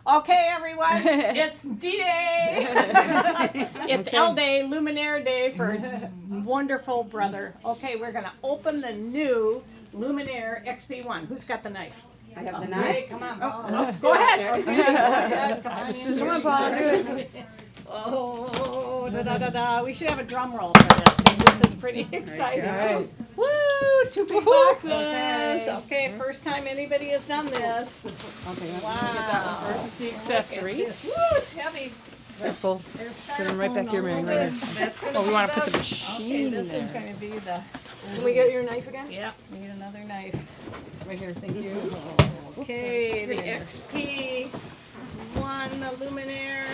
Okay, everyone, it's D-Day. It's L Day, Luminaire Day for wonderful brother. Okay, we're going to open the new Luminaire XP1. Who's got the knife? I have the knife. Hey, come on. Go ahead. Okay, go ahead. Come on in. Scissors and paper. Oh, da-da-da-da. We should have a drum roll for this because this is pretty exciting. Right. Woo! 2 big boxes. Okay. Okay, first time anybody has done this. Okay, Wow. get that one first. This is the accessories. Woo, it's heavy. Careful. There's Put them right back here, Mary. Right here. Oh, we want to put the Okay, machine this is there. going to be the. Can we get your knife again? Yep, need another knife. Right here, thank you. Okay, the XP1, the Luminaire.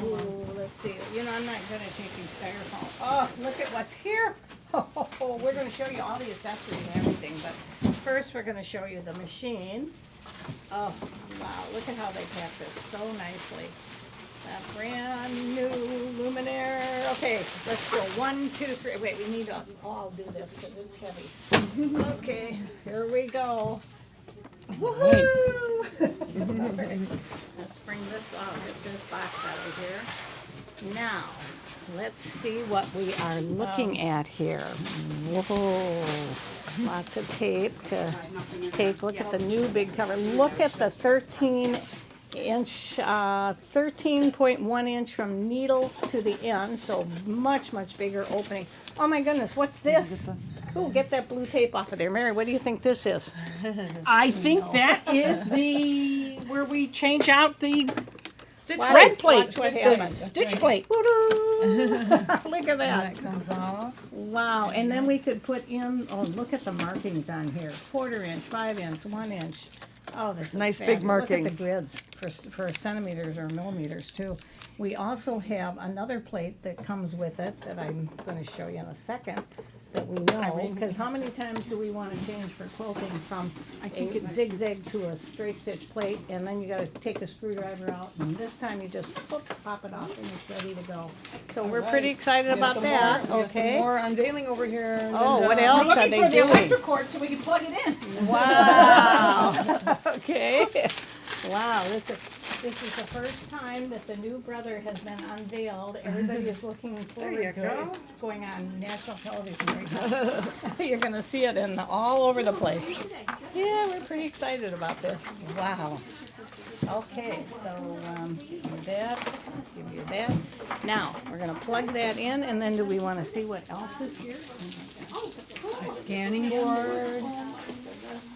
Ooh, let's see. You know, I'm not good at taking styrofoam. Oh, look at what's here. Oh, we're going to show you all the accessories and everything, but first we're going to show you the machine. Oh, wow, look at how they packed this so nicely. That brand new Luminaire. Okay, let's go. 1, 2, 3. Wait, we need to all do this because it's heavy. Okay, here we go. Woohoo! Let's bring this out, get this box out of here. Now, let's see what we are looking at here. Whoa, lots of tape to take. Look at the new big cover. Look at the 13-inch, 13.1 inch from needle to the end, so much bigger opening. Oh my goodness, what's this? Ooh, get that blue tape off of there. Mary, what do you think this is? I think that is the where we change out the Stitch red plate, Watch what the happens. stitch plate. Look at that. comes off. Wow, and then we could put in, oh, look at the markings on here. 1/4 inch, 5 inch, 1 inch. Oh, this is Nice big fabulous. markings. Look at the grids for centimeters or millimeters too. We also have another plate that comes with it that I'm going to show you in a second that we know, because how many times do we want to change for quilting from a zigzag to a straight stitch plate, and then you got to take the screwdriver out, and this time you just pop it off and it's ready to go. So we're pretty excited about that. We have some Okay. more unveiling over here. Oh, what We're else are looking they for the doing? electric cord so we can plug it in. Wow. Okay. Wow, this is the first time that the new brother has been unveiled. Everybody is looking forward you to go. it. It's going on national television right now. You're going to see it in all over the place. Yeah, we're pretty excited about this. Wow. Okay, so with that, let's give you that. Now, we're going to plug that in, and then do we want to see what else is here? Scanning board.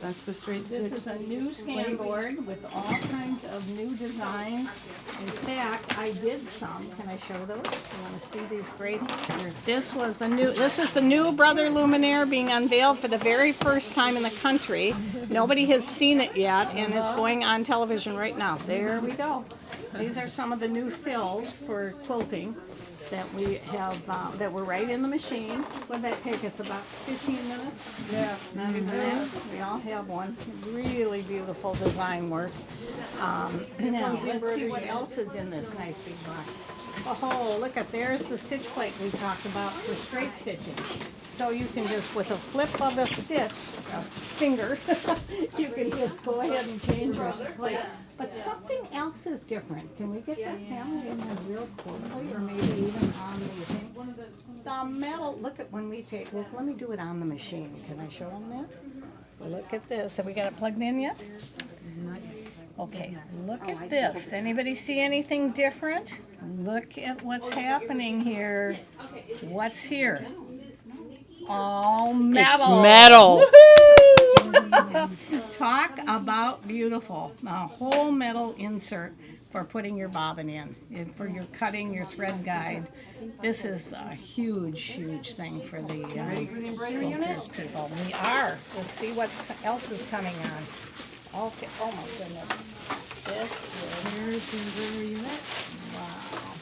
That's the straight stitch. This is a new scan board with all kinds of new designs. In fact, I did some. Can I show those? You want to see these great? This is the new Brother Luminaire being unveiled for the very first time in the country. Nobody has seen it yet, and it's going on television right now. There we go. These are some of the new fills for quilting that we have, that were right in the machine. What did that take us, about 15 minutes? Yeah. Not even that. We all have one. Really beautiful design work. Now, let's see what else is in this nice big box. Oh, look at, there's the stitch plate we talked about for straight stitching. So you can just, with a flip of a stitch, a finger, you can just go ahead and change your plate. But something else is different. Can we get that camera in there real closely, or maybe even on the thing? The metal, look at when we take, look, let me do it on the machine. Can I show them that? Look at this. Have we got it plugged in yet? Okay, look at this. Anybody see anything different? Look at what's happening here. What's here? All metal. Metal. Talk about beautiful. A whole metal insert for putting your bobbin in, and for your cutting your thread guide. This is a huge thing for the quilters people. We are. Let's see what else is coming on. Okay. Oh my goodness. This is. Here's the embroidery unit. Wow.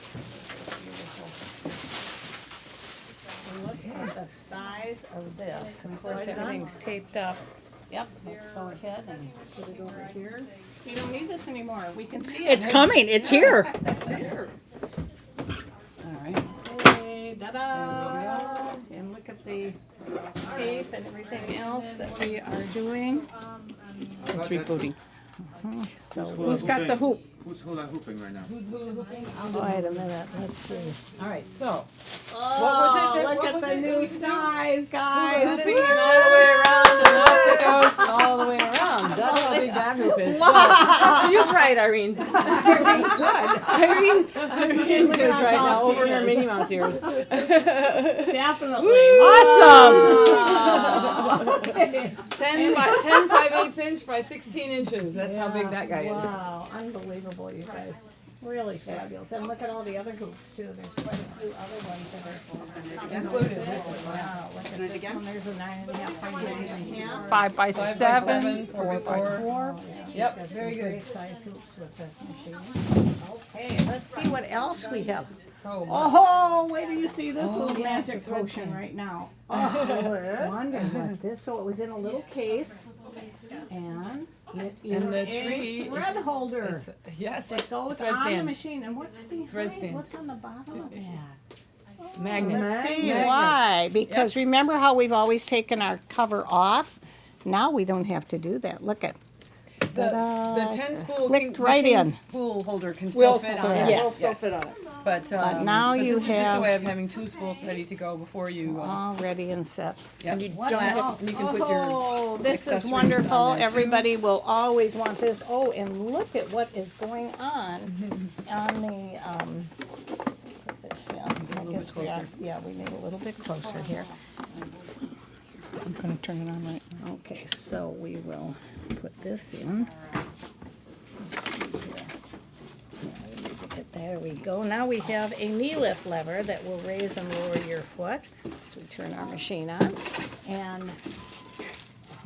Beautiful. Look at the size of this. Of course, everything's taped up. Yep, let's go ahead and put it over here. We don't need this anymore. We can see it. It's coming. It's here. There. All right. Hey, da-da! And look at the tape and everything else that we are doing. It's rebooting. So who's got the hoop? Who's hula hooping right now? Who's hula hooping? I'll do Wait it. a minute, let's see. All right, so. Oh, was it that- look what at was the it that new we sang? size, guys. Hooping and all the way around, and off it goes all the way around. That's how big that hoop is. So you try it, Irene. Irene Look can how try it now tall she over her is. Minnie Mouse ears. Definitely. Awesome. 10 5/8 inch by 16 inches. That's how big that guy is. Wow, unbelievable, you guys. Really fabulous. And look at all the other hoops too. There's quite a few other ones that are included. Wow, look at this one. There's a 9.5 by 9.5. 5 by 5 by 7. 7, 4 by 4. Yep, Got very some good. great size hoops with this machine. Okay, let's see what else we have. So Oh, wait till you see this Oh, little yes, magic it's red potion pen. right now. Oh, wonder what this. So it was in a little case, and it is And the a tree thread is- holder it's- yes, that goes thread on the stand. machine. And what's Thread behind? stand. What's on the bottom of that? Magnets. Let's see Magnets. why. Because remember how we've always taken our cover off? Now we don't have to do that. Look at. The 10 spool Clicked the right king in. spool holder can still fit on it. Yes. But now you this is just a have- way of having 2 spools ready to go before you. All ready and set. And you What don't have else? to, and you can put your. Oh, this is accessories wonderful. on there, too. Everybody will always want this. Oh, and look at what is going on the, put this in. I little guess bit we are, closer. yeah, we need a little bit closer here. I'm gonna turn it on right now. Okay, so we will put this in. Let's see here. Yeah, we need to get- There we go. Now we have a knee lift lever that will raise and lower your foot. So we turn our machine on and,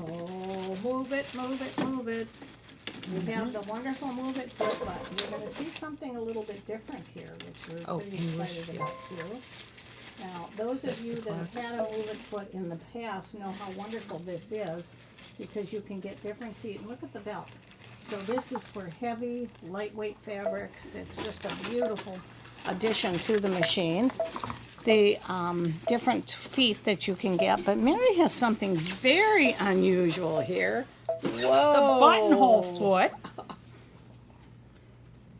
oh, move it, move it, move it. We have the wonderful Move It Foot button. You're gonna see something a little bit different here, which we're Oh, pretty English, excited about yes. too. Now, those of you that have had a Move It Foot in the past know how wonderful this is because you can get different feet. And look at the belt. So this is for heavy, lightweight fabrics. It's just a beautiful addition to the machine. The different feet that you can get, but Mary has something very unusual here. Whoa! The buttonhole foot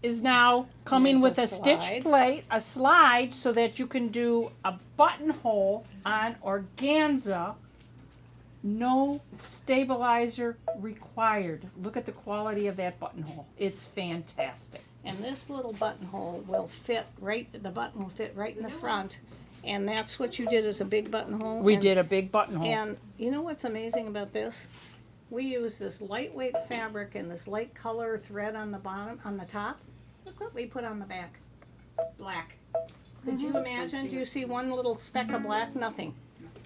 is now coming There's with a a stitch slide. plate, a slide, so that you can do a buttonhole on organza. No stabilizer required. Look at the quality of that buttonhole. It's fantastic. And this little buttonhole will fit right, the button will fit right in the front. And that's what you did as a big buttonhole? We And- did a big buttonhole. And you know what's amazing about this? We use this lightweight fabric and this light color thread on the bottom, on the top. Look what we put on the back. Black. Could you imagine? Do you see one little speck of black? Nothing.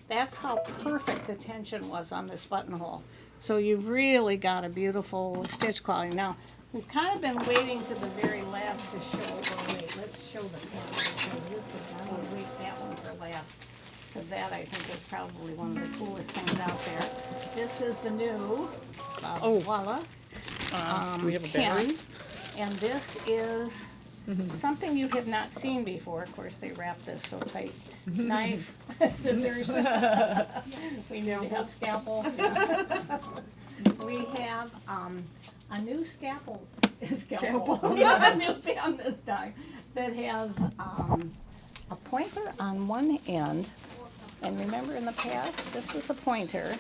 That's how perfect the tension was on this buttonhole. So you've really got a beautiful stitch quality. Now, we've kind of been waiting to the very last to show, or wait, let's show the pattern because this is, I'm gonna wait that one for last. Because that I think is probably one of the coolest things out there. This is the new Voila we have a pen. battery? And this is something you have not seen before. Of course, they wrap this so tight. Knife, scissors. We need to have scalpel. We have a new scalpel. We have a new pen this time that has a pointer on one end. And remember in the past, this was the pointer,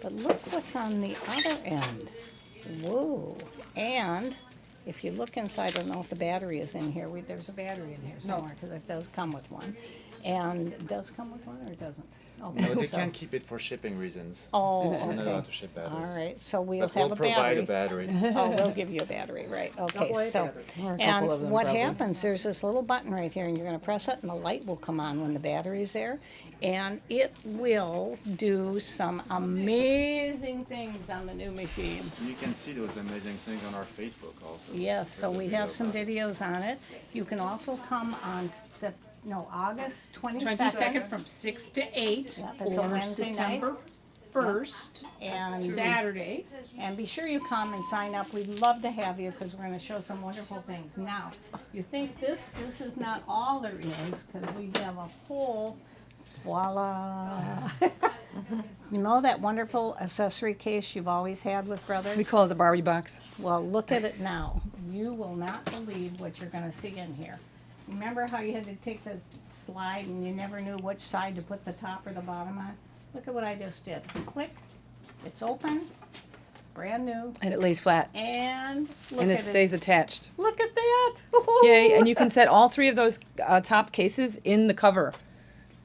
but look what's on the other end. Whoa. And if you look inside, I don't know if the battery is in here. There's a battery in here somewhere because it does come with one. And it does come with one or it doesn't? Okay, No, they so- can't keep it for shipping reasons. Oh, We're not okay. allowed to ship batteries. All right, so we'll But have we'll a provide a battery. battery. Oh, they'll give you a battery, right, okay, so, Or a couple and of them, what probably. happens, there's this little button right here, and you're gonna press it, and the light will come on when the battery's there, and it will do some amazing things on the new machine. You can see those amazing things on our Facebook also. Yes, so There's a we video have some about it. videos on it. You can also come on August 22nd. 22nd from 6 to 8, Yeah, that's a or Wednesday night. September 1st, And Saturday. And be sure you come and sign up. We'd love to have you because we're going to show some wonderful things. Now, you think this is not all there is because we have a whole, voila. You know that wonderful accessory case you've always had with brothers? We call it the Barbie box. Well, look at it now. You will not believe what you're gonna see in here. Remember how you had to take the slide and you never knew which side to put the top or the bottom on? Look at what I just did. Click, it's open, brand new, And it lays flat. and look And at it stays attached. Look at that. Yay, and you can set all three of those top cases in the cover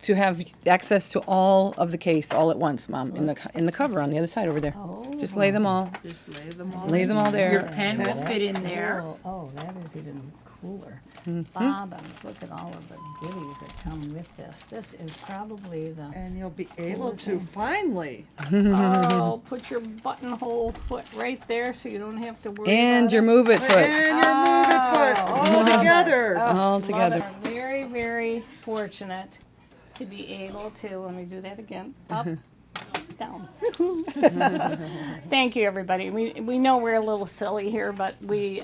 to have access to all of the case all at once, Mom, in the cover on the other side over there. Just lay them all. Just lay them all. Lay them all there. Your pen will fit in there. Oh, that is even cooler. Mm-hmm. Bobbins, look at all of the goodies that come with this. This is probably the, And you'll be able to finally. oh, put your buttonhole foot right there so you don't have to worry And about your it. move it foot. And your moving foot all together. All together. We're very, very fortunate to be able to, let me do that again, up, down. Thank you, everybody. We know we're a little silly here, but we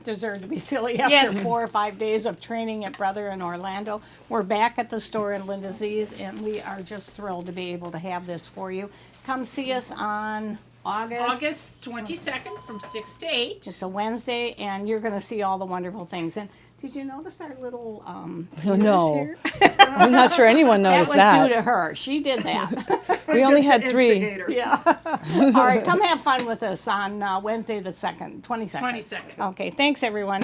deserve to be silly after Yes. 4 or 5 days of training at Brother in Orlando. We're back at the store in Linda's, and we are just thrilled to be able to have this for you. Come see us on August 22nd from 6 to 8. It's a Wednesday, and you're going to see all the wonderful things. And did you notice our little no. here? I'm not sure anyone That noticed was that. due to her. She did that. We only Just had the 3. instigator. Yeah. All right, come have fun with us on Wednesday the 22nd. 22nd. Okay, thanks, everyone.